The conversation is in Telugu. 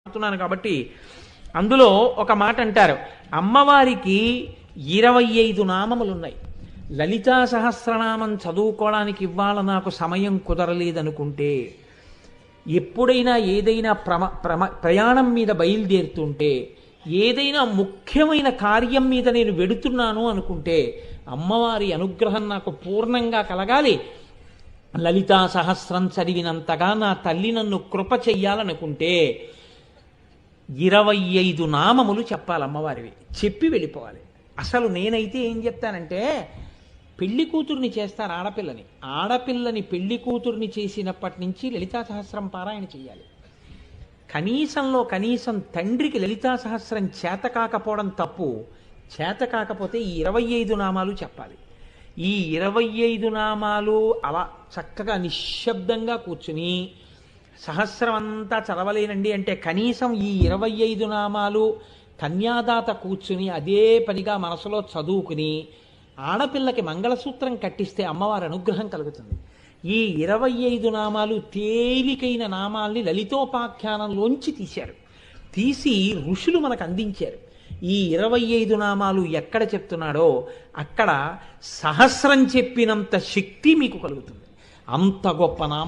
చెప్తున్నాను కాబట్టి అందులో ఒక మాట అంటారు, అమ్మవారికి 25 నామములు ఉన్నాయి. లలితా సహస్రనామం చదువుకోవడానికి ఇవాళ నాకు సమయం కుదరలేదనుకుంటే, ఎప్పుడైనా ఏదైనా ప్రయాణం మీద బయలుదేరుతుంటే, ఏదైనా ముఖ్యమైన కార్యం మీద నేను వెడుతున్నాను అనుకుంటే, అమ్మవారి అనుగ్రహం నాకు పూర్ణంగా కలగాలి, లలితా సహస్రం చదివినంతగా నా తల్లి నన్ను కృప చెయ్యాలనుకుంటే 25 నామములు చెప్పాలి అమ్మవారివి, చెప్పి వెళ్ళిపోవాలి. అసలు నేనైతే ఏం చెప్తానంటే, పెళ్లి కూతుర్ని చేస్తారు ఆడపిల్లని పెళ్లి కూతుర్ని చేసినప్పటి నుంచి లలితా సహస్రం పారాయణ చెయ్యాలి. కనీసం తండ్రికి లలితా సహస్రం చేత కాకపోవడం తప్పు, చేత కాకపోతే ఈ 25 నామాలు చెప్పాలి. ఈ 25 నామాలు అలా చక్కగా నిశ్శబ్దంగా కూర్చుని, సహస్రం అంతా చదవలేనండి అంటే కనీసం ఈ 25 నామాలు కన్యాదాత కూర్చుని అదే పనిగా మనసులో చదువుకుని ఆడపిల్లకి మంగళసూత్రం కట్టిస్తే అమ్మవారి అనుగ్రహం కలుగుతుంది. ఈ 25 నామాలు తేలికైన నామాల్ని లలితోపాఖ్యానంలోంచి తీసి ఋషులు మనకు అందించారు. ఈ 25 నామాలు ఎక్కడ చెప్తున్నాడో అక్కడ సహస్రం చెప్పినంత శక్తి మీకు కలుగుతుంది. అంత గొప్ప నామం